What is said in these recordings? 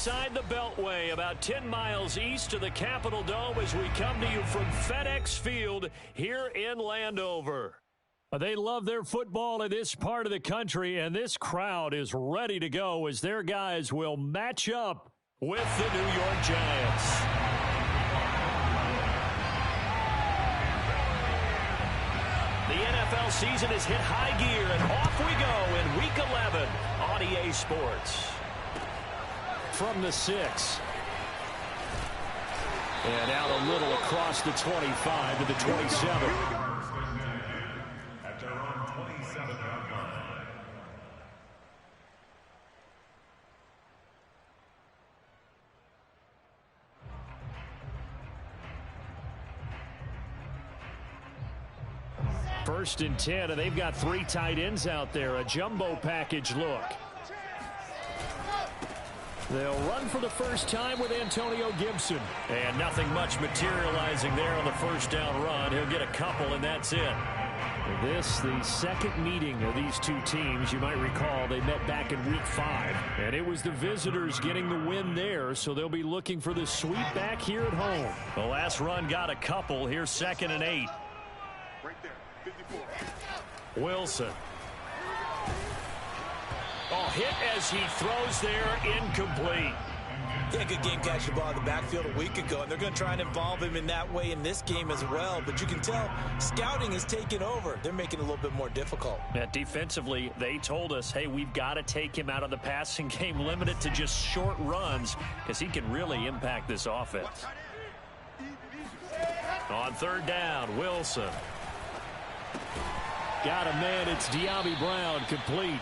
inside the Beltway, about 10 miles east of the Capitol Dome as we come to you from FedEx Field here in Landover. They love their football in this part of the country, and this crowd is ready to go as their guys will match up with the New York Giants. The NFL season has hit high gear, and off we go in Week 11 on EA Sports. From the 6. And out a little across the 25 to the 27. At their own 27-yard line. First and 10, and they've got 3 tight ends out there. A jumbo package look. They'll run for the first time with Antonio Gibson. And nothing much materializing there on the first down run. He'll get a couple, and that's it. This, the second meeting of these two teams. You might recall they met back in Week 5. And it was the visitors getting the win there, so they'll be looking for the sweep back here at home. The last run got a couple. Here's 2nd and 8. Right there, 54. Wilson. Oh, hit as he throws there, incomplete. Yeah, good game catching the ball in the backfield a week ago, and they're going to try and involve him in that way in this game as well. But you can tell scouting is taking over. They're making it a little bit more difficult. Yeah, defensively, they told us, hey, we've got to take him out of the passing game, limit it to just short runs, because he can really impact this offense. On 3rd down, Wilson. Got a man, it's De'Ami Brown, complete.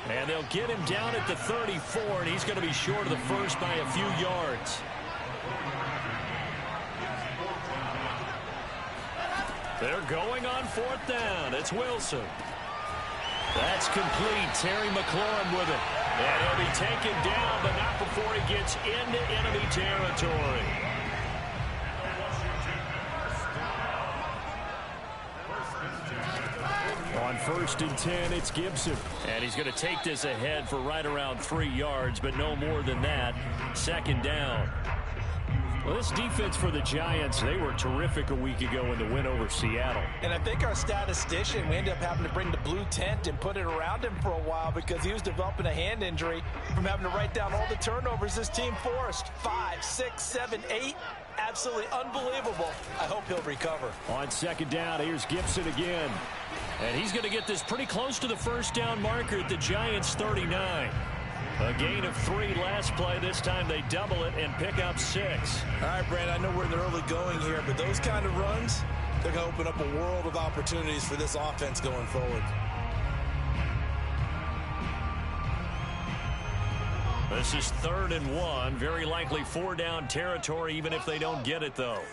And they'll get him down at the 34, and he's going to be short of the first by a few yards. They're going on 4th down. It's Wilson. That's complete. Terry McLaurin with it. And he'll be taken down, but not before he gets into enemy territory. On 1st and 10, it's Gibson. And he's going to take this ahead for right around 3 yards, but no more than that. 2nd down. Well, this defense for the Giants, they were terrific a week ago in the win over Seattle. And I think our statistician, we ended up having to bring the blue tent and put it around him for a while because he was developing a hand injury from having to write down all the turnovers this team forced. 5, 6, 7, 8. Absolutely unbelievable. I hope he'll recover. On 2nd down, here's Gibson again. And he's going to get this pretty close to the first down marker at the Giants' 39. A gain of 3 last play. This time they double it and pick up 6. All right, Brand, I know we're in the early going here, but those kind of runs, they're going to open up a world of opportunities for this offense going forward. This is 3rd and 1. Very likely 4-down territory, even if they don't get it, though.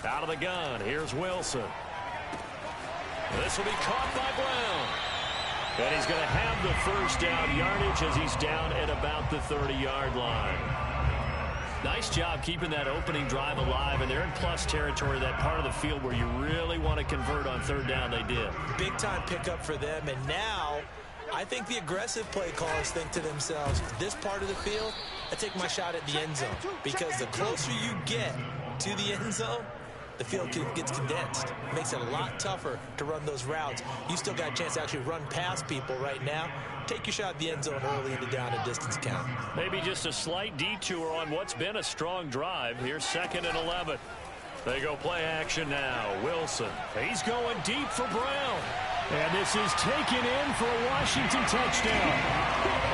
Out of the gun, here's Wilson. This will be caught by Brown. And he's going to have the first down yardage as he's down at about the 30-yard line. Nice job keeping that opening drive alive, and they're in plus territory, that part of the field where you really want to convert on 3rd down. They did. Big-time pickup for them, and now I think the aggressive play callers think to themselves, this part of the field, I take my shot at the end zone, because the closer you get to the end zone, the field gets condensed. It makes it a lot tougher to run those routes. You still got a chance to actually run past people right now. Take your shot at the end zone early in the down and distance count. Maybe just a slight detour on what's been a strong drive. Here's 2nd and 11. They go play action now. Wilson. He's going deep for Brown. And this is taken in for a Washington touchdown.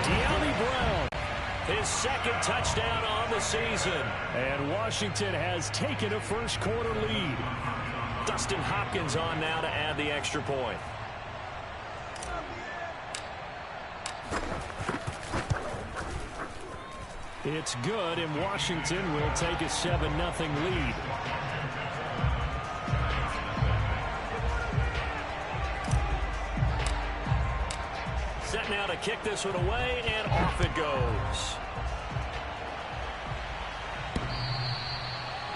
De'Ami Brown. His 2nd touchdown on the season. And Washington has taken a first-quarter lead. Dustin Hopkins on now to add the extra point. It's good, and Washington will take a 7-0 lead. Set now to kick this one away, and off it goes.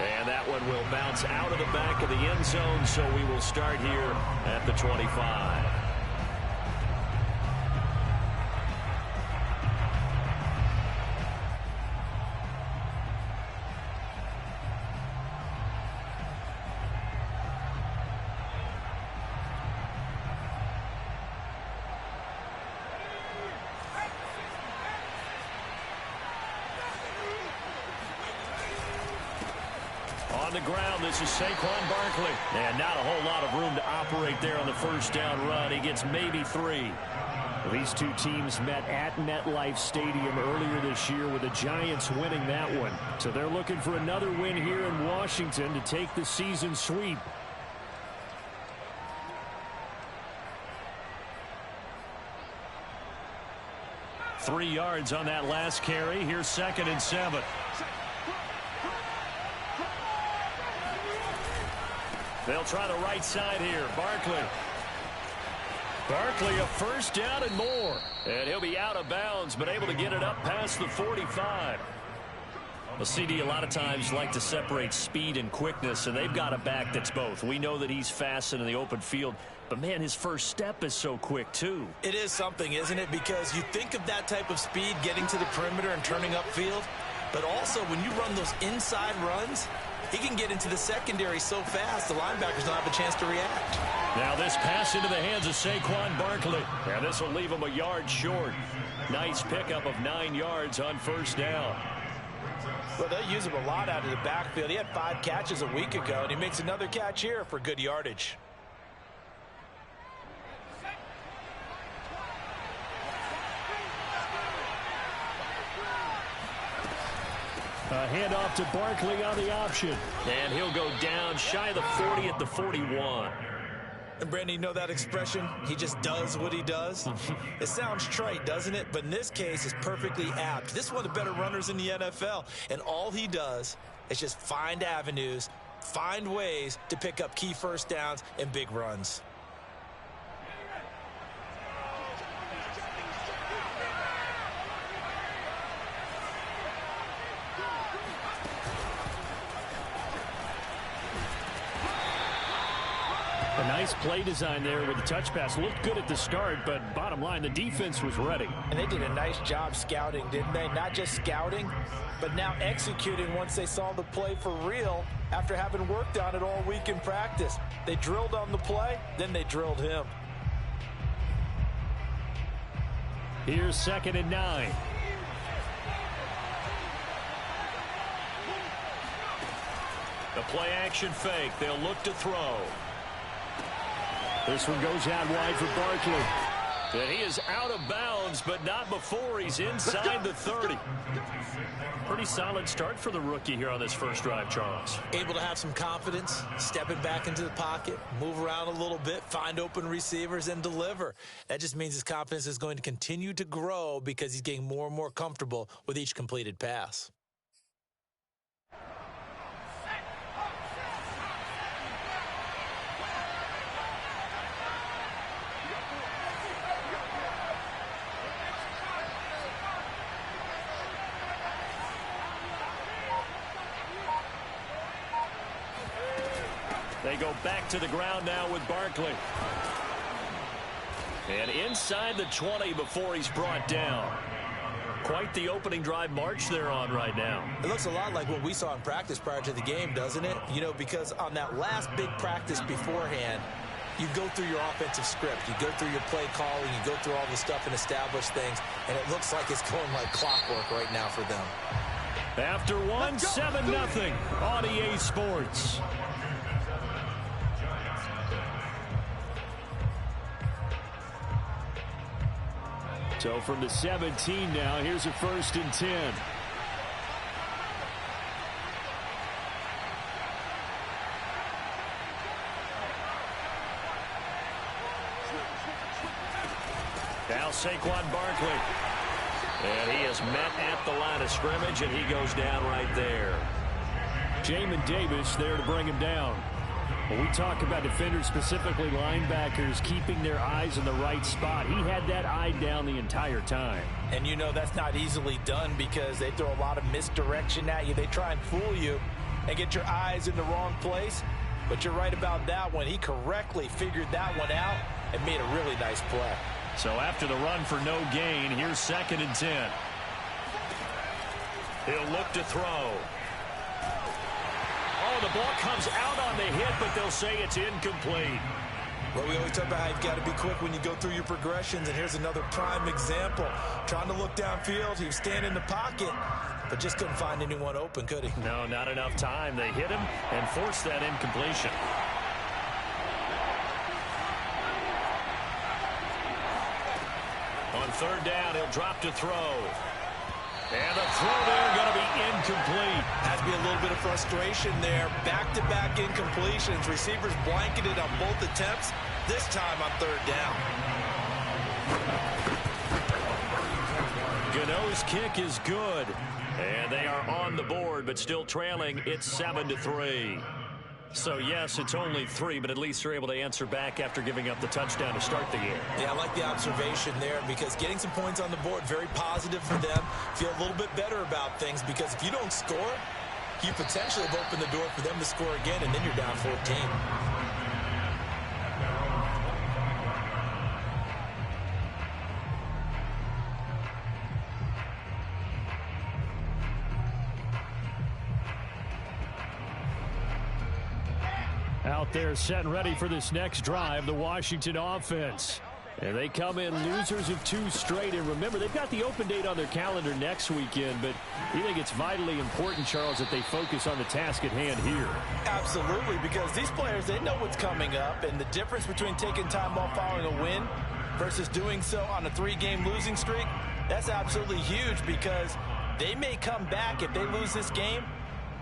And that one will bounce out of the back of the end zone, so we will start here at the 25. the ground. This is Saquon Barkley. And not a whole lot of room to operate there on the first down run. He gets maybe 3. These two teams met at MetLife Stadium earlier this year with the Giants winning that one. So they're looking for another win here in Washington to take the season sweep. Three yards on that last carry. Here's 2nd and 7. They'll try the right side here. Barkley, a first down and more. And he'll be out of bounds, but able to get it up past the 45. Well, CD a lot of times like to separate speed and quickness, and they've got a back that's both. We know that he's fast in the open field, but, man, his first step is so quick, too. It is something, isn't it? Because you think of that type of speed getting to the perimeter and turning upfield, but also when you run those inside runs, he can get into the secondary so fast the linebackers don't have a chance to react. Now this pass into the hands of Saquon Barkley. And this will leave him a yard short. Nice pickup of 9 yards on first down. Well, they use him a lot out of the backfield. He had 5 catches a week ago, and he makes another catch here for good yardage. A handoff to Barkley on the option. And he'll go down shy of the 40 at the 41. And, Brandon, you know that expression? He just does what he does? It sounds trite, doesn't it? But in this case, it's perfectly apt. This is one of the better runners in the NFL. And all he does is just find avenues, find ways to pick up key first downs and big runs. A nice play design there with the touch pass. Looked good at the start, but bottom line, the defense was ready. And they did a nice job scouting, didn't they? Not just scouting, but now executing once they saw the play for real after having worked on it all week in practice. They drilled on the play, then they drilled him. Here's 2nd and 9. The play action fake. They'll look to throw. This one goes out wide for Barkley. And he is out of bounds, but not before he's inside the 30. Pretty solid start for the rookie here on this first drive, Charles. Able to have some confidence, stepping back into the pocket, move around a little bit, find open receivers, and deliver. That just means his confidence is going to continue to grow because he's getting more and more comfortable with each completed pass. They go back to the ground now with Barkley. And inside the 20 before he's brought down. Quite the opening drive march they're on right now. It looks a lot like what we saw in practice prior to the game, doesn't it? You know, because on that last big practice beforehand, you go through your offensive script. You go through your play calling. You go through all the stuff and establish things. And it looks like it's going like clockwork right now for them. After one, 7-0 on EA Sports. So from the 17 now, here's a 1st and 10. Now Saquon Barkley. And he is met at the line of scrimmage, and he goes down right there. Jamin Davis there to bring him down. When we talk about defenders, specifically linebackers, keeping their eyes in the right spot, he had that eye down the entire time. And you know that's not easily done because they throw a lot of misdirection at you. They try and fool you and get your eyes in the wrong place. But you're right about that one. He correctly figured that one out and made a really nice play. So after the run for no gain, here's 2nd and 10. He'll look to throw. Oh, the ball comes out on the hit, but they'll say it's incomplete. Well, we always talk about how you've got to be quick when you go through your progressions, and here's another prime example. Trying to look downfield, he was standing in the pocket, but just couldn't find anyone open, could he? No, not enough time. They hit him and forced that incompletion. On third down, he'll drop to throw. And the throw there going to be incomplete. Has to be a little bit of frustration there. Back-to-back incompletions. Receivers blanketed on both attempts, this time on third down. Gano's kick is good. And they are on the board, but still trailing. It's 7-3. So, yes, it's only 3, but at least they're able to answer back after giving up the touchdown to start the game. Yeah, I like the observation there because getting some points on the board, very positive for them. Feel a little bit better about things because if you don't score, you potentially have opened the door for them to score again, and then you're down 14. Out there set and ready for this next drive, the Washington offense. And they come in losers of 2 straight. And remember, they've got the open date on their calendar next weekend. But you think it's vitally important, Charles, that they focus on the task at hand here? Absolutely, because these players, they know what's coming up. And the difference between taking time off following a win versus doing so on a 3-game losing streak, that's absolutely huge because they may come back if they lose this game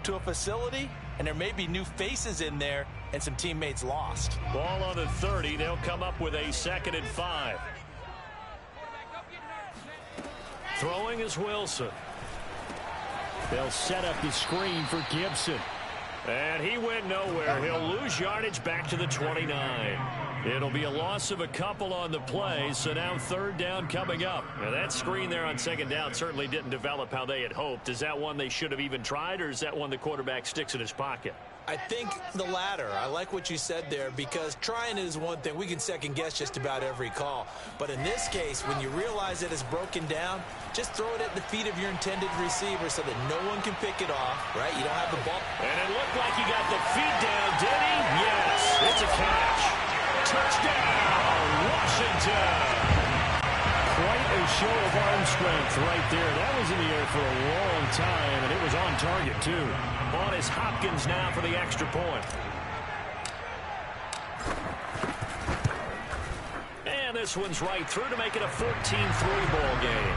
to a facility, and there may be new faces in there and some teammates lost. Ball on the 30. They'll come up with a 2nd and 5. Throwing is Wilson. They'll set up the screen for Gibson. And he went nowhere. He'll lose yardage back to the 29. It'll be a loss of a couple on the play, so now 3rd down coming up. Now that screen there on 2nd down certainly didn't develop how they had hoped. Is that one they should have even tried, or is that one the quarterback sticks in his pocket? I think the latter. I like what you said there because trying is one thing. We can second guess just about every call. But in this case, when you realize that it's broken down, just throw it at the feet of your intended receiver so that no one can pick it off, right? You don't have the ball. And it looked like he got the feet down, did he? Yes, it's a catch. Touchdown, Washington. Quite a show of arm strength right there. That was in the air for a long time, and it was on target, too. On is Hopkins now for the extra point. And this one's right through to make it a 14-3 ball game.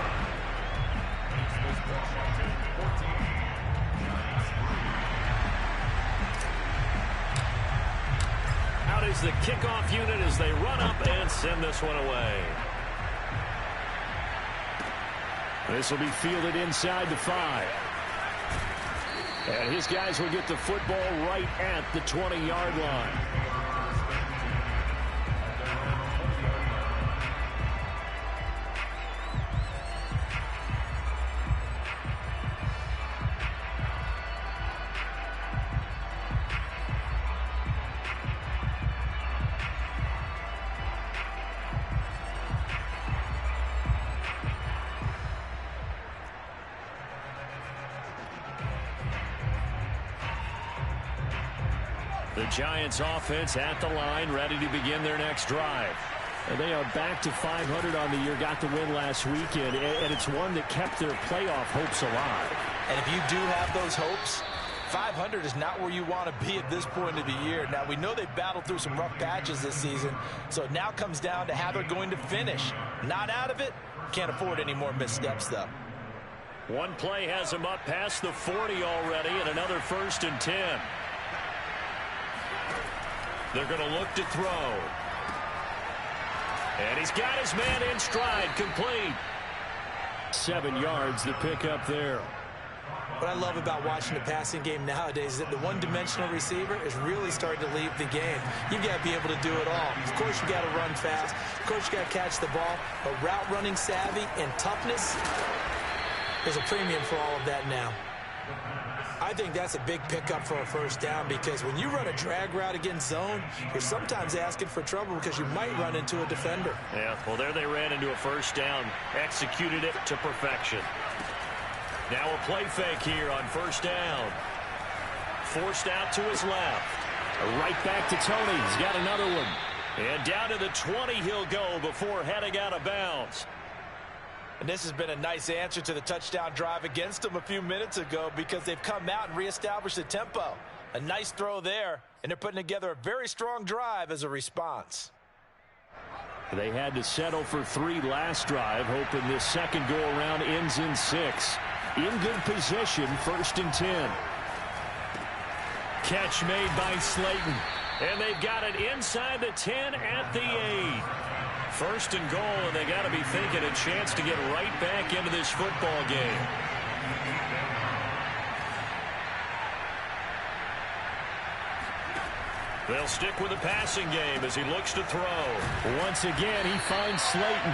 Out is the kickoff unit as they run up and send this one away. This will be fielded inside the 5. And his guys will get the football right at the 20-yard line. The Giants offense at the line, ready to begin their next drive. And they are back to 500 on the year, got the win last weekend, and it's one that kept their playoff hopes alive. And if you do have those hopes, 500 is not where you want to be at this point of the year. Now, we know they battled through some rough patches this season, so it now comes down to how they're going to finish. Not out of it, can't afford any more missteps, though. One play has him up past the 40 already, and another 1st and 10. They're going to look to throw. And he's got his man in stride, complete. 7 yards, the pickup there. What I love about watching the passing game nowadays is that the one-dimensional receiver is really starting to leave the game. You've got to be able to do it all. Of course, you got to run fast. Of course, you got to catch the ball. But route running savvy and toughness, there's a premium for all of that now. I think that's a big pickup for a 1st down because when you run a drag route against zone, you're sometimes asking for trouble because you might run into a defender. Yeah, well, there they ran into a 1st down, executed it to perfection. Now a play fake here on 1st down. Forced out to his left. Right back to Tony. He's got another one. And down to the 20 he'll go before heading out of bounds. And this has been a nice answer to the touchdown drive against them a few minutes ago because they've come out and reestablished the tempo. A nice throw there, and they're putting together a very strong drive as a response. They had to settle for 3 last drive, hoping this second go-around ends in 6. In good position, 1st and 10. Catch made by Slayton. And they've got it inside the 10 at the 8. 1st and goal, and they got to be thinking a chance to get right back into this football game. They'll stick with the passing game as he looks to throw. Once again, he finds Slayton.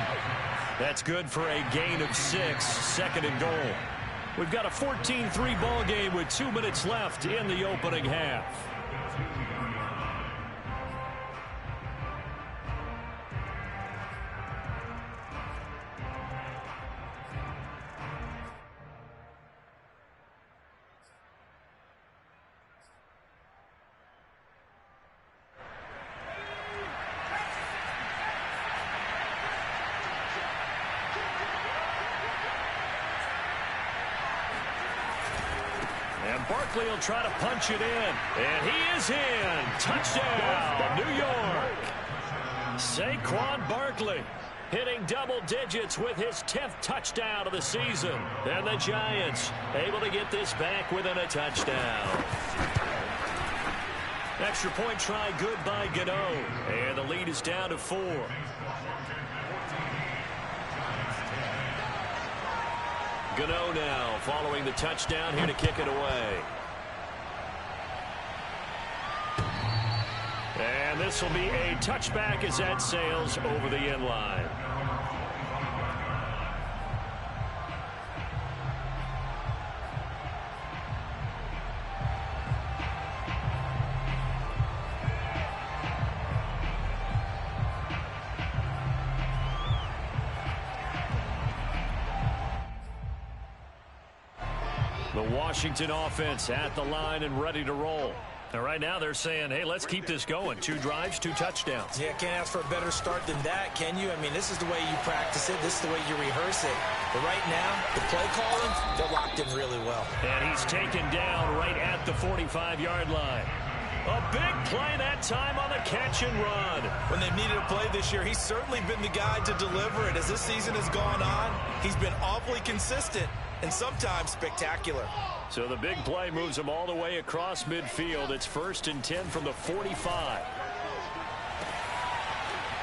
That's good for a gain of 6, 2nd and goal. We've got a 14-3 ball game with 2 minutes left in the opening half. Barkley will try to punch it in. And he is in. Touchdown, New York. Saquon Barkley hitting double digits with his 10th touchdown of the season. And the Giants able to get this back within a touchdown. Extra point try good by Gano. And the lead is down to 4. Gano now following the touchdown here to kick it away. And this will be a touchback as that sails over the end line. The Washington offense at the line and ready to roll. Now, right now they're saying, hey, let's keep this going. 2 drives, 2 touchdowns. Yeah, can't ask for a better start than that, can you? I mean, this is the way you practice it. This is the way you rehearse it. But right now, the play calling, they're locked in really well. And he's taken down right at the 45-yard line. A big play that time on the catch and run. When they've needed a play this year, he's certainly been the guy to deliver it. As this season has gone on, he's been awfully consistent and sometimes spectacular. So the big play moves him all the way across midfield. It's 1st and 10 from the 45.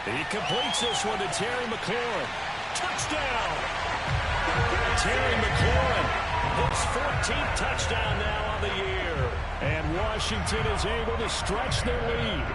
He completes this one to Terry McLaurin. Touchdown! Terry McLaurin, his 14th touchdown now on the year. And Washington is able to stretch their lead.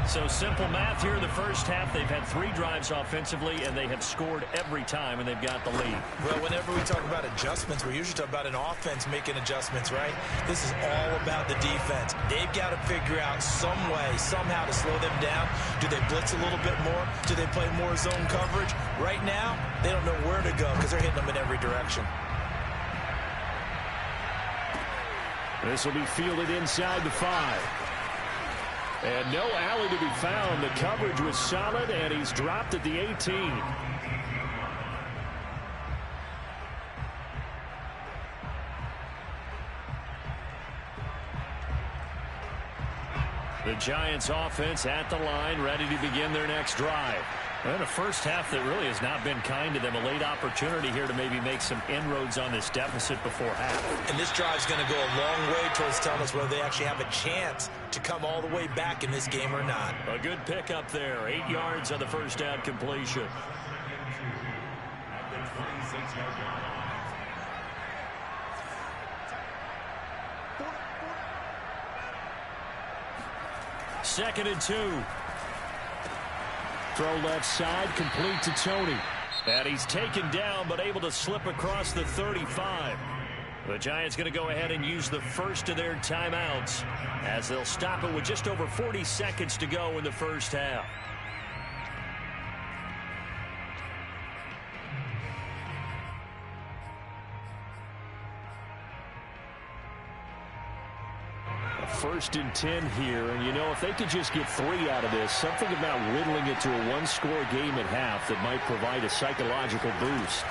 So simple math here in the first half. They've had 3 drives offensively, and they have scored every time, and they've got the lead. Well, whenever we talk about adjustments, we usually talk about an offense making adjustments, right? This is all about the defense. They've got to figure out some way, somehow to slow them down. Do they blitz a little bit more? Do they play more zone coverage? Right now, they don't know where to go because they're hitting them in every direction. This will be fielded inside the 5. And no alley to be found. The coverage was solid, and he's dropped at the 18. The Giants offense at the line, ready to begin their next drive. Well, the first half that really has not been kind to them. A late opportunity here to maybe make some inroads on this deficit before half. And this drive's going to go a long way towards telling us whether they actually have a chance to come all the way back in this game or not. A good pickup there. 8 yards on the first down completion. Second and 2. Throw left side, complete to Tony. And he's taken down, but able to slip across the 35. The Giants going to go ahead and use the first of their timeouts as they'll stop it with just over 40 seconds to go in the first half. 1st and 10 here. And, you know, if they could just get 3 out of this, something about whittling it to a one-score game at half that might provide a psychological boost.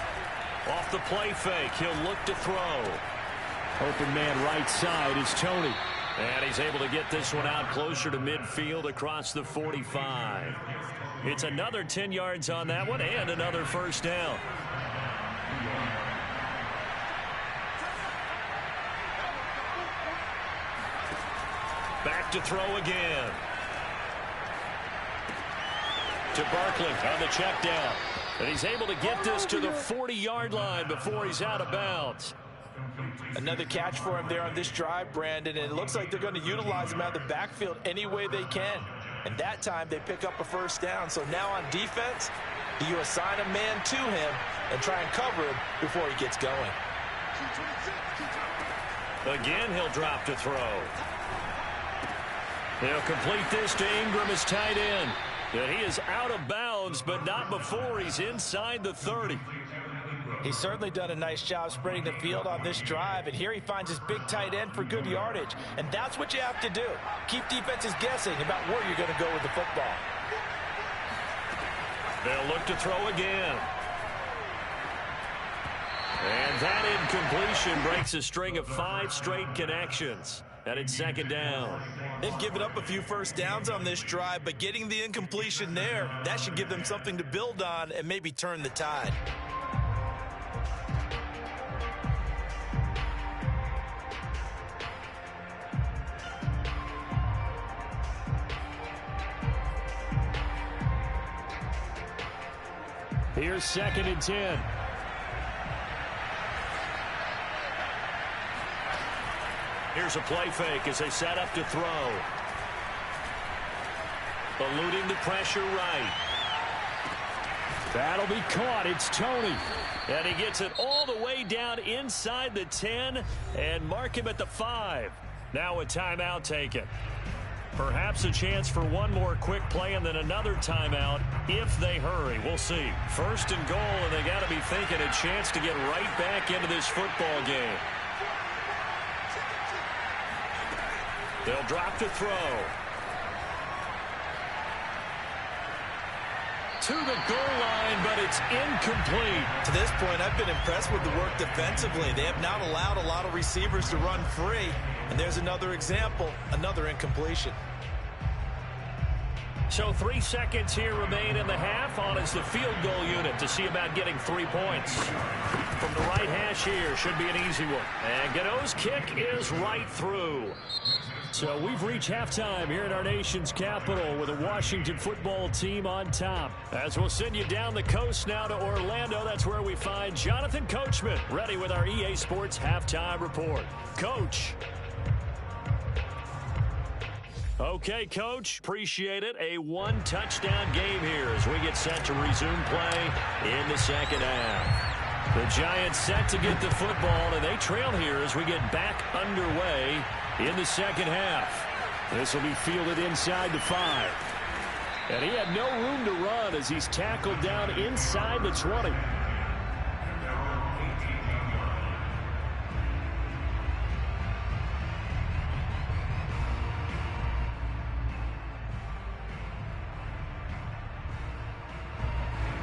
Off the play fake, he'll look to throw. Open man right side is Tony. And he's able to get this one out closer to midfield across the 45. It's another 10 yards on that one and another first down. Back to throw again. To Barkley on the check down. And he's able to get this to the 40-yard line before he's out of bounds. Another catch for him there on this drive, Brandon, and it looks like they're going to utilize him out of the backfield any way they can. And that time they pick up a first down. So now on defense, do you assign a man to him and try and cover him before he gets going? Again, he'll drop to throw. He'll complete this to Ingram as tight end. And he is out of bounds, but not before he's inside the 30. He's certainly done a nice job spreading the field on this drive, and here he finds his big tight end for good yardage. And that's what you have to do. Keep defenses guessing about where you're going to go with the football. They'll look to throw again. And that incompletion breaks a string of 5 straight connections. And it's second down. They've given up a few first downs on this drive, but getting the incompletion there, that should give them something to build on and maybe turn the tide. Here's 2nd and 10. Here's a play fake as they set up to throw. Eluding the pressure right. That'll be caught. It's Tony. And he gets it all the way down inside the 10 and mark him at the 5. Now a timeout taken. Perhaps a chance for one more quick play and then another timeout if they hurry. We'll see. 1st and goal, and they got to be thinking a chance to get right back into this football game. They'll drop to throw. To the goal line, but it's incomplete. To this point, I've been impressed with the work defensively. They have not allowed a lot of receivers to run free. And there's another example, another incompletion. So 3 seconds here remain in the half. On is the field goal unit to see about getting 3 points. From the right hash here, should be an easy one. And Gano's kick is right through. So we've reached halftime here in our nation's capital with a Washington football team on top. As we'll send you down the coast now to Orlando, that's where we find Jonathan Coachman ready with our EA Sports halftime report. Coach. Okay, Coach, appreciate it. A 1-touchdown game here as we get set to resume play in the second half. The Giants set to get the football, and they trail here as we get back underway in the second half. This will be fielded inside the 5. And he had no room to run as he's tackled down inside the 20.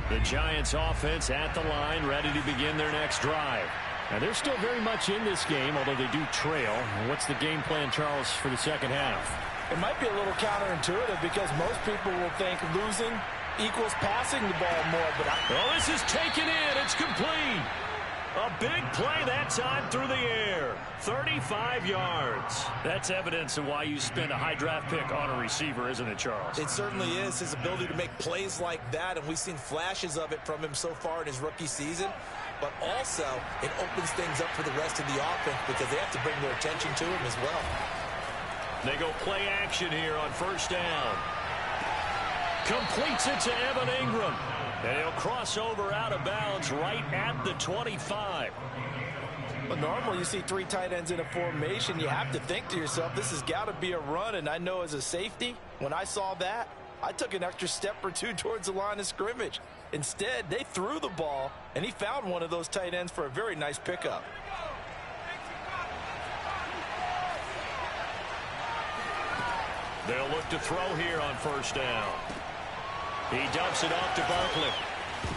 The Giants offense at the line, ready to begin their next drive. Now, they're still very much in this game, although they do trail. What's the game plan, Charles, for the second half? It might be a little counterintuitive because most people will think losing equals passing the ball more. But this is taken in. It's complete. A big play that time through the air. 35 yards. That's evidence of why you spend a high draft pick on a receiver, isn't it, Charles? It certainly is. His ability to make plays like that, and we've seen flashes of it from him so far in his rookie season. But also, it opens things up for the rest of the offense because they have to bring their attention to him as well. They go play action here on first down. Completes it to Evan Ingram. And he'll cross over out of bounds right at the 25. Well, normally you see 3 tight ends in a formation. You have to think to yourself, this has got to be a run. And I know as a safety, when I saw that, I took an extra step or 2 towards the line of scrimmage. Instead, they threw the ball, and he found one of those tight ends for a very nice pickup. They'll look to throw here on first down. He dumps it off to Barkley.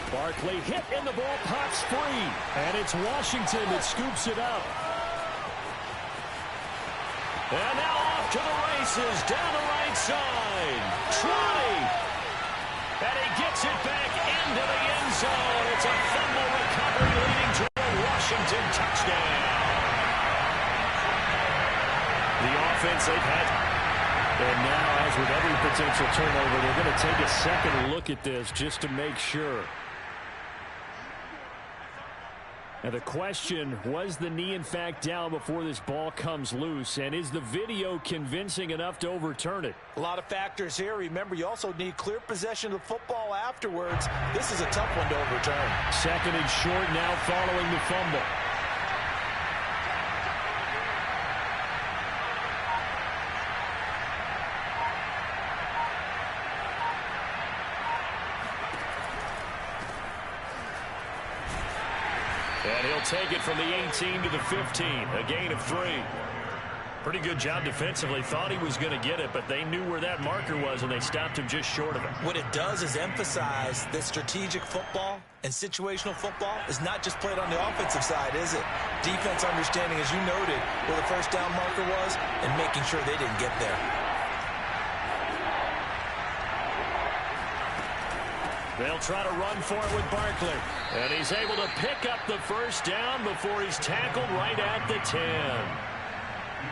Barkley hit and the ball pops free. And it's Washington that scoops it up. And now off to the races down the right side. Trotty. And he gets it back into the end zone. It's a fumble recovery leading to a Washington touchdown. The offense they've had. And now, as with every potential turnover, they're going to take a second look at this just to make sure. And the question, was the knee in fact down before this ball comes loose? And is the video convincing enough to overturn it? A lot of factors here. Remember, you also need clear possession of the football afterwards. This is a tough one to overturn. Second and short now following the fumble. And he'll take it from the 18 to the 15, a gain of 3. Pretty good job defensively. Thought he was going to get it, but they knew where that marker was, and they stopped him just short of it. What it does is emphasize that strategic football and situational football is not just played on the offensive side, is it? Defense understanding, as you noted, where the first down marker was and making sure they didn't get there. They'll try to run for it with Barkley. And he's able to pick up the first down before he's tackled right at the 10.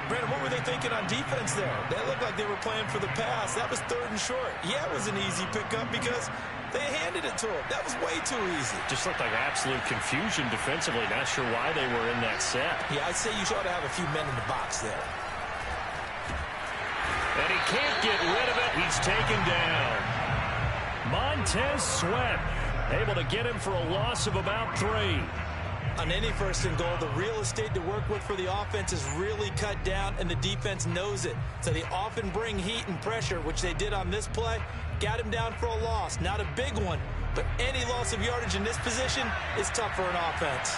Brandon, what were they thinking on defense there? They looked like they were playing for the pass. That was third and short. Yeah, it was an easy pickup because they handed it to him. That was way too easy. Just looked like absolute confusion defensively. Not sure why they were in that set. Yeah, I'd say you ought to have a few men in the box there. And he can't get rid of it. He's taken down. Montez Sweat able to get him for a loss of about 3. On any first and goal, the real estate to work with for the offense is really cut down, and the defense knows it. So they often bring heat and pressure, which they did on this play. Got him down for a loss. Not a big one, but any loss of yardage in this position is tough for an offense.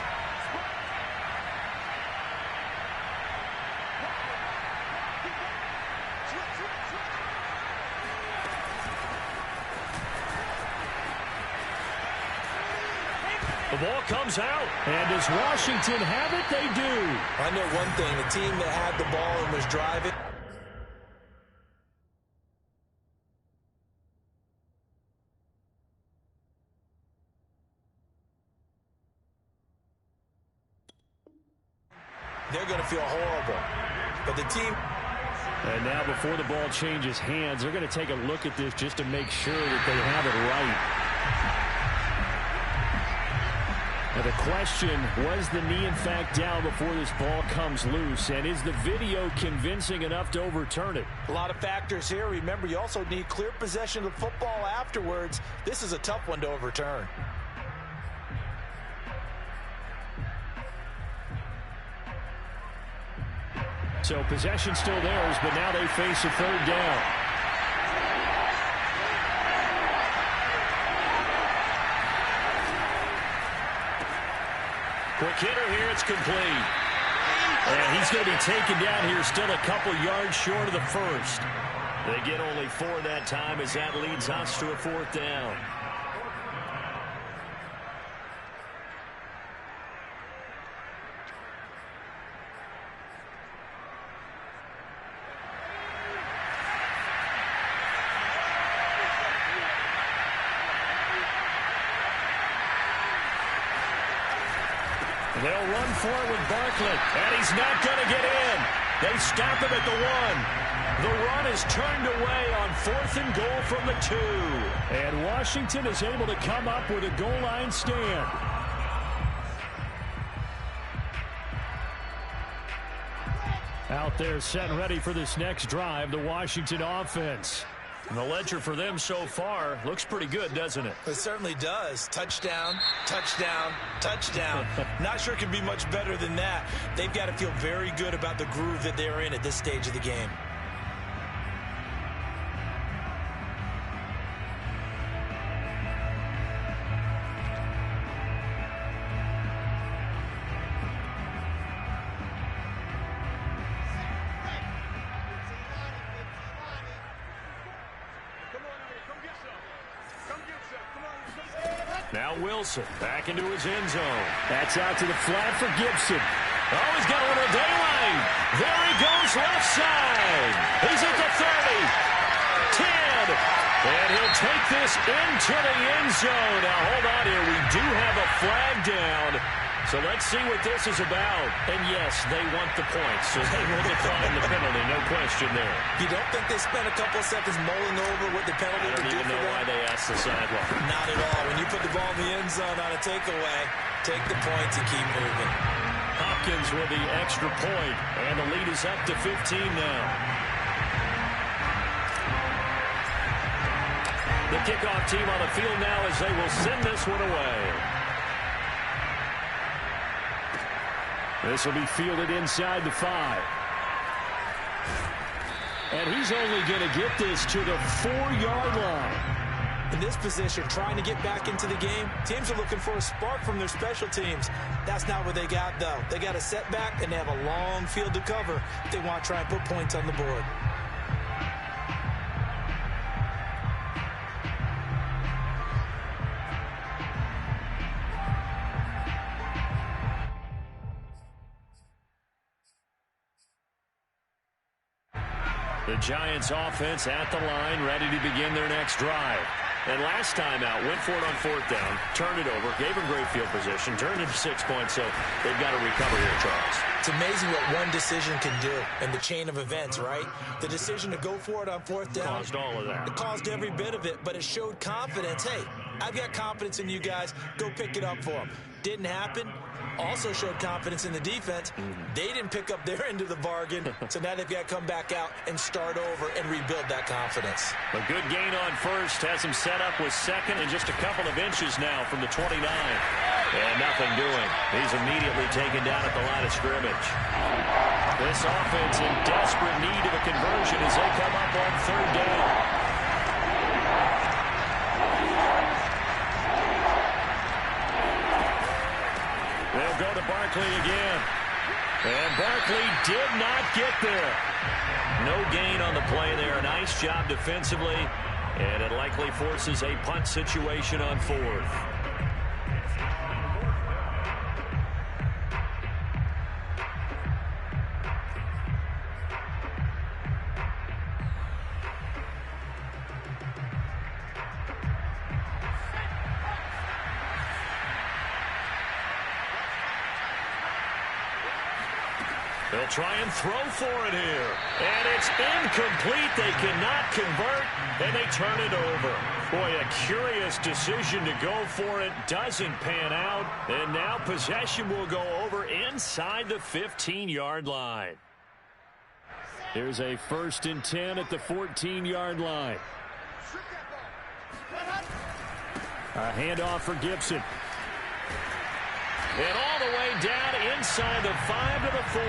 The ball comes out. And does Washington have it? They do. I know one thing. The team that had the ball and was driving. They're going to feel horrible. But the team. And now before the ball changes hands, they're going to take a look at this just to make sure that they have it right. And the question, was the knee in fact down before this ball comes loose? And is the video convincing enough to overturn it? A lot of factors here. Remember, you also need clear possession of the football afterwards. This is a tough one to overturn. So possession still theirs, but now they face a third down. Quick hitter here, it's complete. And he's going to be taken down here, still a couple yards short of the first. They get only 4 that time as that leads us to a 4th down. They'll run for it with Barkley, and he's not going to get in. They stop him at the 1. The run is turned away on 4th and goal from the 2. And Washington is able to come up with a goal line stand. Out there set and ready for this next drive, the Washington offense. And the ledger for them so far looks pretty good, doesn't it? It certainly does. Touchdown, touchdown, touchdown. Not sure it can be much better than that. They've got to feel very good about the groove that they're in at this stage of the game. Now Wilson back into his end zone. That's out to the flat for Gibson. Oh, he's got a little daylight. There he goes left side. He's at the 30, 10, and he'll take this into the end zone. Now, hold on here. We do have a flag down, so let's see what this is about. And, yes, they want the points, so they will decline the penalty, no question there. You don't think they spent a couple of seconds mulling over what the penalty I would don't do even for know them? why they asked the sideline. Not at all. When you put the ball in the end zone on a takeaway, take the points and keep moving. Hopkins with the extra point, and the lead is up to 15 now. The kickoff team on the field now as they will send this one away. This will be fielded inside the 5. And he's only going to get this to the 4-yard line. In this position, trying to get back into the game, teams are looking for a spark from their special teams. That's not what they got, though. They got a setback, and they have a long field to cover if they want to try and put points on the board. The Giants offense at the line, ready to begin their next drive. And last time out, went for it on 4th down, turned it over, gave them great field position, turned it to 6 points, so they've got to recover here, Charles. It's amazing what one decision can do in the chain of events, right? The decision to go for it on 4th down. Caused all of that. It caused every bit of it, but it showed confidence. Hey, I've got confidence in you guys. Go pick it up for them. Didn't happen. Also showed confidence in the defense. They didn't pick up their end of the bargain, so now they've got to come back out and start over and rebuild that confidence. A good gain on first, has him set up with second and just a couple of inches now from the 29. And nothing doing. He's immediately taken down at the line of scrimmage. This offense in desperate need of a conversion as they come up on 3rd down. They'll go to Barkley again. And Barkley did not get there. No gain on the play there. Nice job defensively. And it likely forces a punt situation on 4th. They'll try and throw for it here. And it's incomplete. They cannot convert, and they turn it over. Boy, a curious decision to go for it. Doesn't pan out. And now possession will go over inside the 15-yard line. Here's a 1st and 10 at the 14-yard line. A handoff for Gibson. And all the way down inside the 5 to the 4.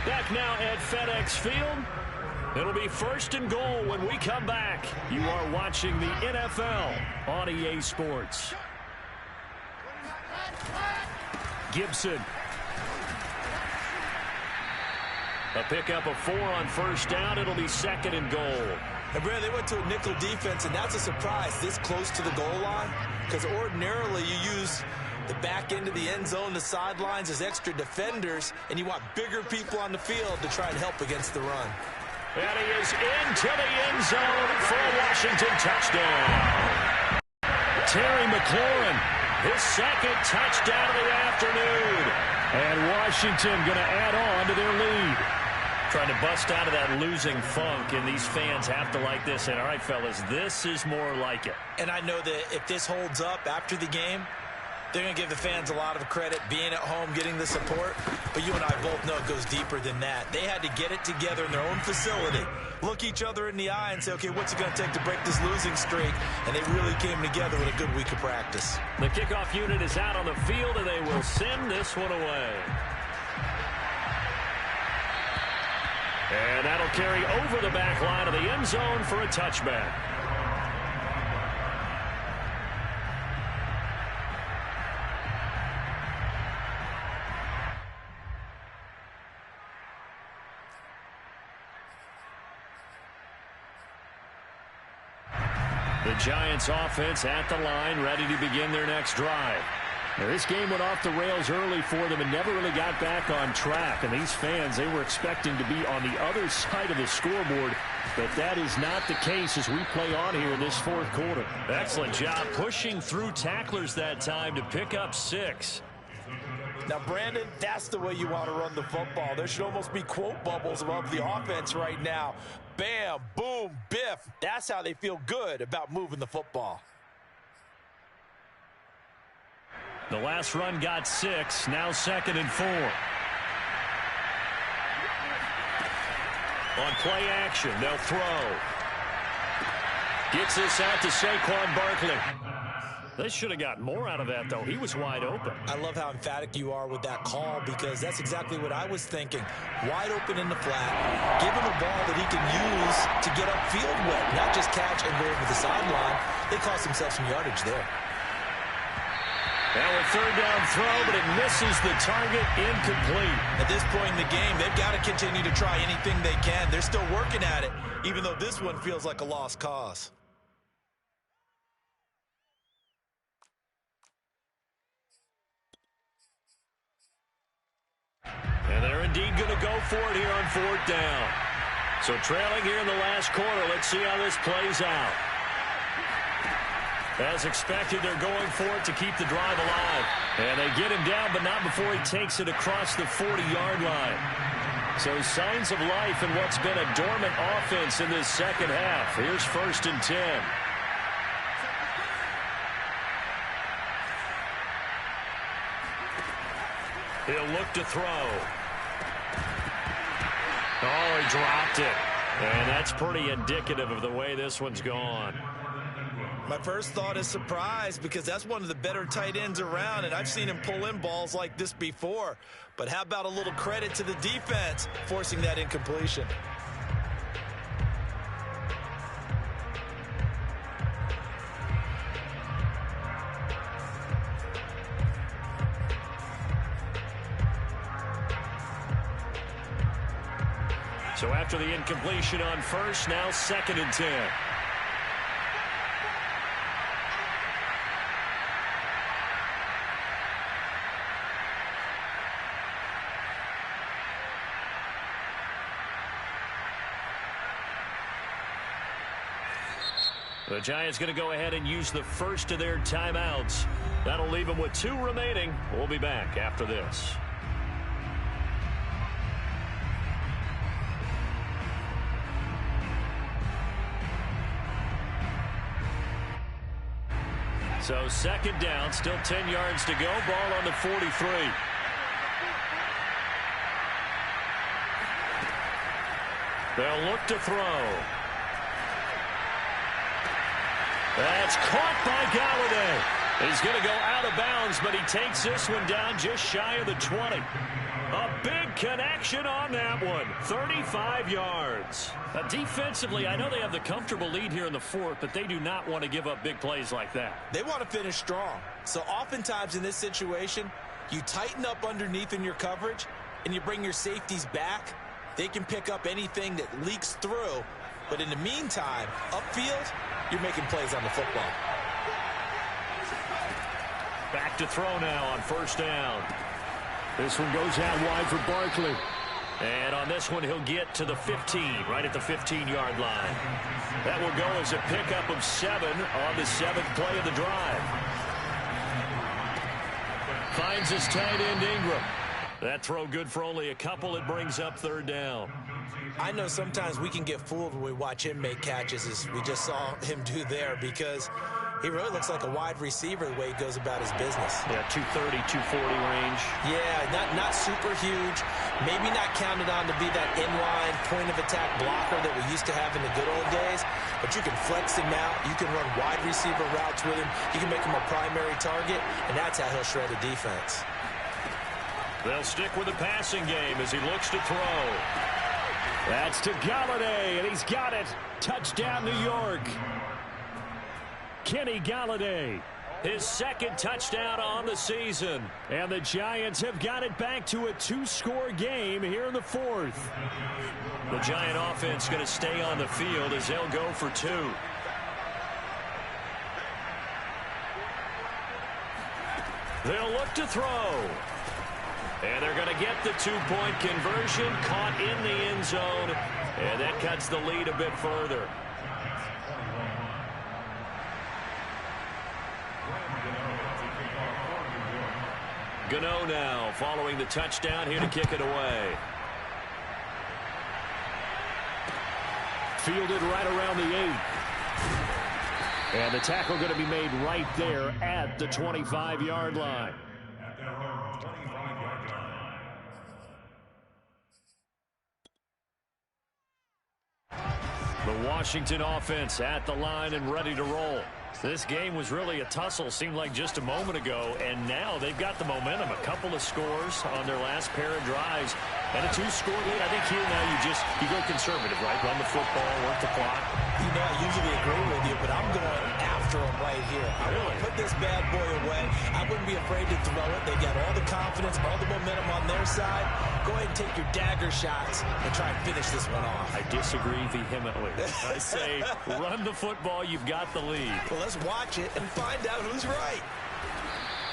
Back now at FedEx Field. It'll be 1st and goal when we come back. You are watching the NFL on EA Sports. Gibson. A pickup of 4 on 1st down. It'll be 2nd and goal. And Brad, they went to a nickel defense, and that's a surprise this close to the goal line, because ordinarily you use the back end of the end zone, the sidelines as extra defenders, and you want bigger people on the field to try and help against the run. And he is into the end zone for a Washington touchdown. Terry McLaurin, his 2nd touchdown of the afternoon. And Washington going to add on to their lead. Trying to bust out of that losing funk, and these fans have to like this. And all right, fellas, this is more like it. And I know that if this holds up after the game, they're going to give the fans a lot of credit being at home, getting the support. But you and I both know it goes deeper than that. They had to get it together in their own facility, look each other in the eye and say, okay, what's it going to take to break this losing streak? And they really came together with a good week of practice. The kickoff unit is out on the field, and they will send this one away. And that'll carry over the back line of the end zone for a touchback. The Giants offense at the line, ready to begin their next drive. Now, this game went off the rails early for them and never really got back on track. And these fans, they were expecting to be on the other side of the scoreboard. But that is not the case as we play on here in this fourth quarter. Excellent job pushing through tacklers that time to pick up 6. Now, Brandon, that's the way you want to run the football. There should almost be quote bubbles above the offense right now. Bam, boom, biff. That's how they feel good about moving the football. The last run got 6. Now 2nd and 4. On play action, they'll throw. Gets this out to Saquon Barkley. They should have got more out of that, though. He was wide open. I love how emphatic you are with that call because that's exactly what I was thinking. Wide open in the flat. Give him a ball that he can use to get upfield with, not just catch and go over the sideline. They cost themselves some yardage there. Now a 3rd down throw, but it misses the target, incomplete. At this point in the game, they've got to continue to try anything they can. They're still working at it, even though this one feels like a lost cause. And they're indeed going to go for it here on 4th down. So trailing here in the last quarter, let's see how this plays out. As expected, they're going for it to keep the drive alive. And they get him down, but not before he takes it across the 40-yard line. So signs of life in what's been a dormant offense in this second half. Here's 1st and 10. He'll look to throw. Oh, he dropped it. And that's pretty indicative of the way this one's gone. My first thought is surprise because that's one of the better tight ends around, and I've seen him pull in balls like this before. But how about a little credit to the defense forcing that incompletion? So after the incompletion on 1st, now 2nd and 10. The Giants going to go ahead and use the first of their timeouts. That'll leave them with 2 remaining. We'll be back after this. So 2nd down, still 10 yards to go. Ball on the 43. They'll look to throw. That's caught by Galladay. He's going to go out of bounds, but he takes this one down just shy of the 20. A big connection on that one. 35 yards. Defensively, I know they have the comfortable lead here in the 4th, but they do not want to give up big plays like that. They want to finish strong. So oftentimes in this situation, you tighten up underneath in your coverage, and you bring your safeties back. They can pick up anything that leaks through. But in the meantime, upfield, you're making plays on the football. Back to throw now on 1st down. This one goes out wide for Barkley. And on this one, he'll get to the 15, right at the 15-yard line. That will go as a pickup of 7 on the 7th play of the drive. Finds his tight end Ingram. That throw good for only a couple. It brings up 3rd down. I know sometimes we can get fooled when we watch him make catches, as we just saw him do there, because he really looks like a wide receiver the way he goes about his business. Yeah, 230, 240 range. Yeah, not super huge. Maybe not counted on to be that inline point-of-attack blocker that we used to have in the good old days, but you can flex him out. You can run wide receiver routes with him. You can make him a primary target, and that's how he'll shred a defense. They'll stick with the passing game as he looks to throw. That's to Galladay, and he's got it. Touchdown, New York. Kenny Galladay, his 2nd touchdown on the season. And the Giants have got it back to a 2-score game here in the 4th. The Giant offense going to stay on the field as they'll go for 2. They'll look to throw. And they're going to get the two-point conversion, caught in the end zone, and that cuts the lead a bit further. Gano now following the touchdown here to kick it away. Fielded right around the 8. And the tackle going to be made right there at the 25-yard line. The Washington offense at the line and ready to roll. This game was really a tussle, seemed like just a moment ago, and now they've got the momentum. A couple of scores on their last pair of drives, and a 2-score lead. I think here now you go conservative, right? Run the football, work the clock. You know, I usually agree with you, but I'm going after him right here. I want to put this bad boy away. I wouldn't be afraid to throw it. They got all the confidence, all the momentum on their side. Go ahead and take your dagger shots and try and finish this one off. I disagree vehemently. I say run the football. You've got the lead. Well, let's watch it and find out who's right.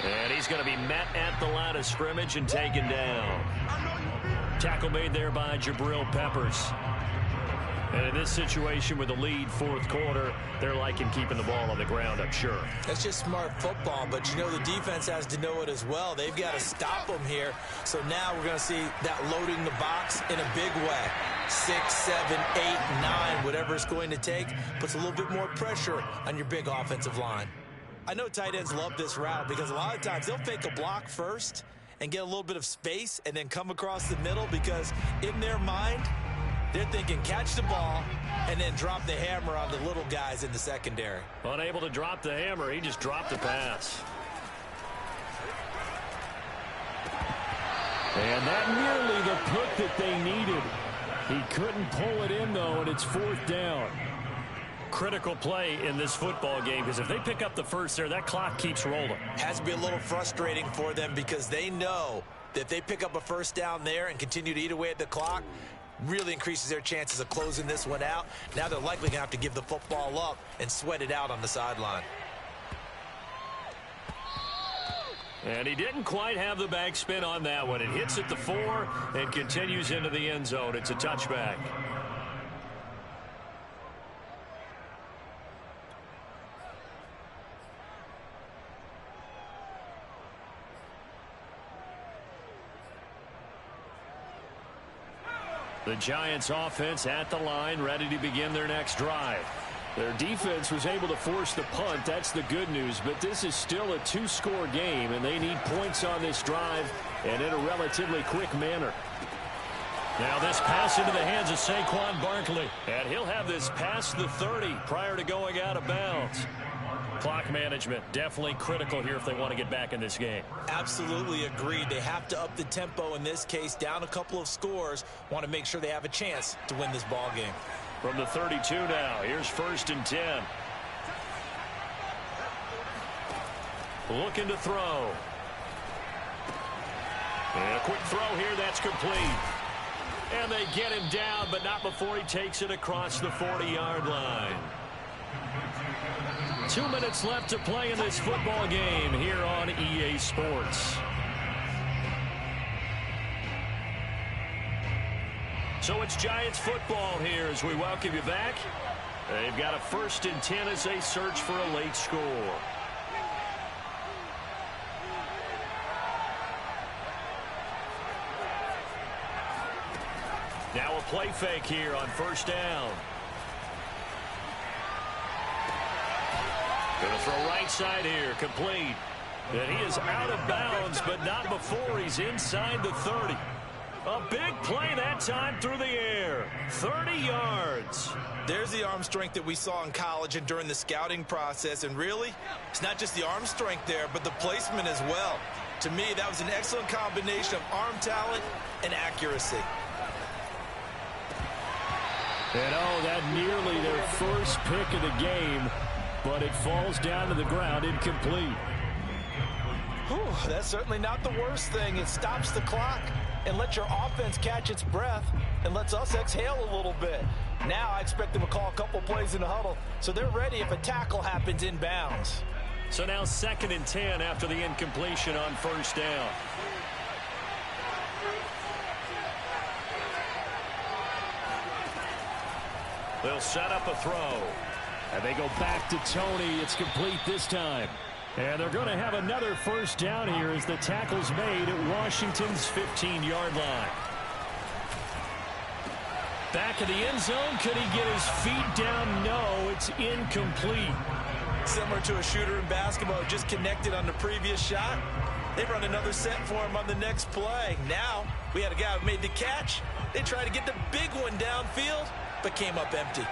And he's going to be met at the line of scrimmage and taken down. Tackle made there by Jabril Peppers. And in this situation with the lead fourth quarter, they're liking keeping the ball on the ground, I'm sure. That's just smart football, but you know the defense has to know it as well. They've got to stop them here. So now we're going to see that loading the box in a big way. 6, 7, 8, 9, whatever it's going to take, puts a little bit more pressure on your big offensive line. I know tight ends love this route because a lot of times they'll fake a block first and get a little bit of space and then come across the middle because in their mind, they're thinking catch the ball and then drop the hammer on the little guys in the secondary. Unable to drop the hammer, he just dropped the pass. And that nearly the pick that they needed. He couldn't pull it in, though, and it's fourth down. Critical play in this football game because if they pick up the first there, that clock keeps rolling. Has to be a little frustrating for them because they know that if they pick up a first down there and continue to eat away at the clock, really increases their chances of closing this one out. Now they're likely going to have to give the football up and sweat it out on the sideline. And he didn't quite have the backspin on that one. It hits at the 4 and continues into the end zone. It's a touchback. The Giants offense at the line, ready to begin their next drive. Their defense was able to force the punt. That's the good news. But this is still a 2-score game, and they need points on this drive and in a relatively quick manner. Now this pass into the hands of Saquon Barkley. And he'll have this past the 30 prior to going out of bounds. Clock management definitely critical here if they want to get back in this game. Absolutely agreed. They have to up the tempo in this case, down a couple of scores. Want to make sure they have a chance to win this ball game. From the 32 now, here's 1st and 10. Looking to throw. And a quick throw here, that's complete. And they get him down, but not before he takes it across the 40-yard line. 2 minutes left to play in this football game here on EA Sports. So it's Giants football here as we welcome you back. They've got a 1st and 10 as they search for a late score. Now a play fake here on 1st down. Going to throw right side here, complete. And he is out of bounds, but not before he's inside the 30. A big play that time through the air. 30 yards. There's the arm strength that we saw in college and during the scouting process. And really, it's not just the arm strength there, but the placement as well. To me, that was an excellent combination of arm talent and accuracy. And oh, that nearly their first pick of the game, but it falls down to the ground incomplete. Whew, that's certainly not the worst thing. It stops the clock and lets your offense catch its breath and lets us exhale a little bit. Now I expect them to call a couple plays in the huddle so they're ready if a tackle happens inbounds. So now 2nd and 10 after the incompletion on first down. They'll set up a throw. And they go back to Tony. It's complete this time. And they're going to have another first down here as the tackle's made at Washington's 15-yard line. Back of the end zone. Could he get his feet down? No, it's incomplete. Similar to a shooter in basketball, just connected on the previous shot. They run another set for him on the next play. Now, we had a guy who made the catch. They tried to get the big one downfield, but came up empty.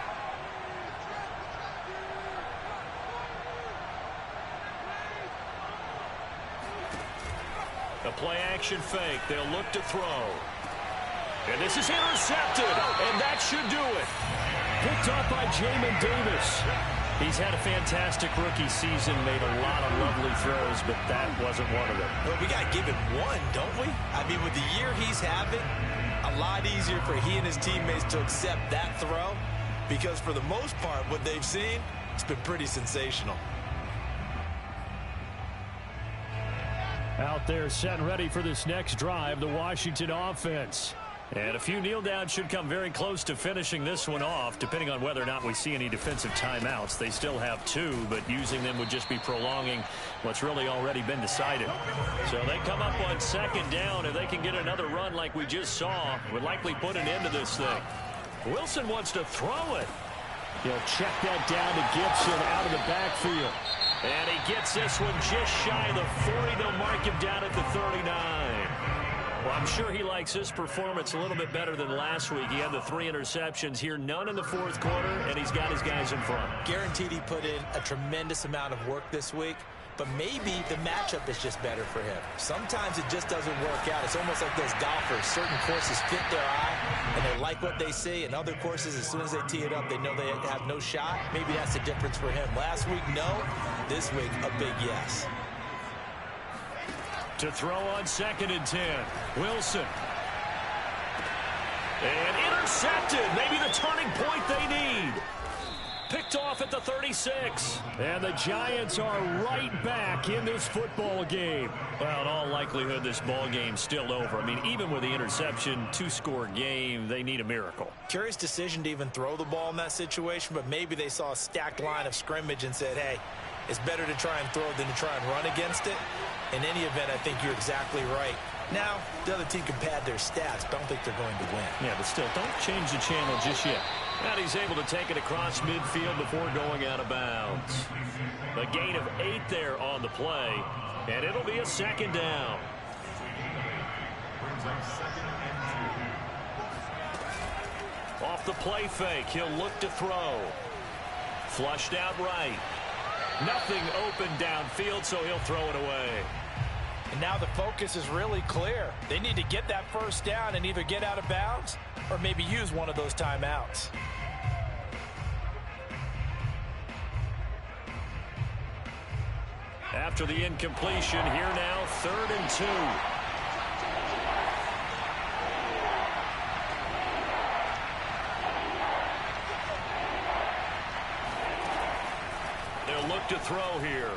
A play-action fake. They'll look to throw. And this is intercepted, and that should do it. Picked off by Jamin Davis. He's had a fantastic rookie season, made a lot of lovely throws, but that wasn't one of them. Well, we got to give him one, don't we? I mean, with the year he's having, a lot easier for he and his teammates to accept that throw, because for the most part, what they've seen, it's been pretty sensational. Out there set and ready for this next drive, the Washington offense. And a few kneel downs should come very close to finishing this one off, depending on whether or not we see any defensive timeouts. They still have 2, but using them would just be prolonging what's really already been decided. So they come up on 2nd down. If they can get another run like we just saw, would likely put an end to this thing. Wilson wants to throw it. He'll check that down to Gibson out of the backfield. And he gets this one just shy of the 40. They'll mark him down at the 39. Well, I'm sure he likes his performance a little bit better than last week. He had the 3 interceptions here, none in the 4th quarter, and he's got his guys in front. Guaranteed he put in a tremendous amount of work this week, but maybe the matchup is just better for him. Sometimes it just doesn't work out. It's almost like those golfers. Certain courses fit their eye, and they like what they see, and other courses, as soon as they tee it up, they know they have no shot. Maybe that's the difference for him. Last week, no. This week, a big yes. To throw on 2nd and 10. Wilson. And intercepted. Maybe the turning point they need. Picked off at the 36. And the Giants are right back in this football game. Well, in all likelihood, this ball game's still over. I mean, even with the interception, 2-score game, they need a miracle. Curious decision to even throw the ball in that situation, but maybe they saw a stacked line of scrimmage and said, hey, it's better to try and throw than to try and run against it. In any event, I think you're exactly right. Now, the other team can pad their stats, but I don't think they're going to win. Yeah, but still, don't change the channel just yet. And he's able to take it across midfield before going out of bounds. A gain of 8 there on the play, and it'll be a 2nd down. Off the play fake, he'll look to throw. Flushed out right. Nothing open downfield, so he'll throw it away. And now the focus is really clear. They need to get that first down and either get out of bounds or maybe use one of those timeouts. After the incompletion, here now, 3rd and 2. They'll look to throw here.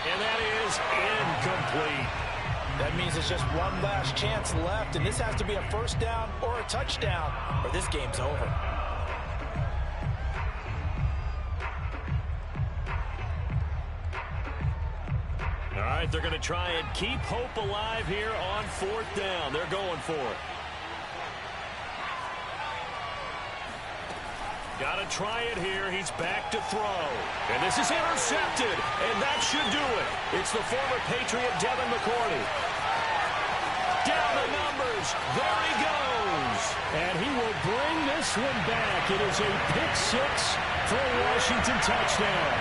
And that is incomplete. That means it's just one last chance left, and this has to be a first down or a touchdown, or this game's over. All right, they're going to try and keep hope alive here on 4th down. They're going for it. Got to try it here. He's back to throw. And this is intercepted, and that should do it. It's the former Patriot Devin McCourty. Down the numbers. There he goes. And he will bring this one back. It is a pick 6 for a Washington touchdown.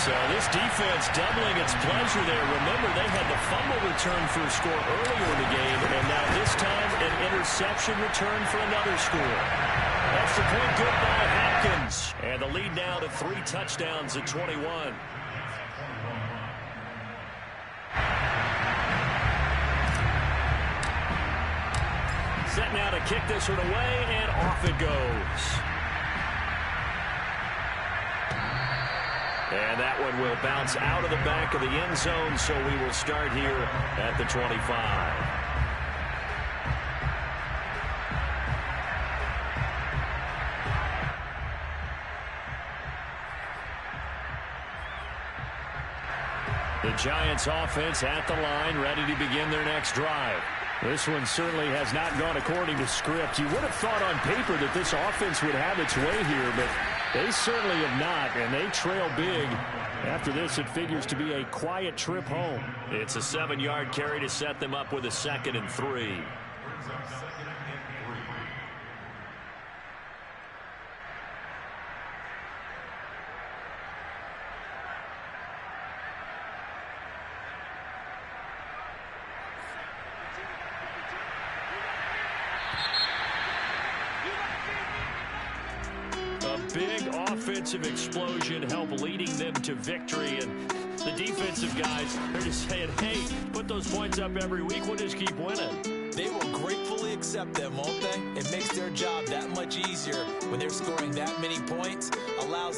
So this defense doubling its pleasure there. Remember, they had the fumble return for a score earlier in the game, and now this time an interception return for another score. Extra point good by Hopkins. And the lead now to 3 touchdowns at 21. Set now to kick this one away, and off it goes. And that one will bounce out of the back of the end zone, so we will start here at the 25. The Giants offense at the line, ready to begin their next drive. This one certainly has not gone according to script. You would have thought on paper that this offense would have its way here, but they certainly have not, and they trail big. After this, it figures to be a quiet trip home. It's a 7-yard carry to set them up with a 2nd and 3. Big offensive explosion help leading them to victory, and the defensive guys are just saying, hey, put those points up every week, we'll just keep winning. They will gratefully accept them, won't they? It makes their job that much easier when they're scoring that many points, allows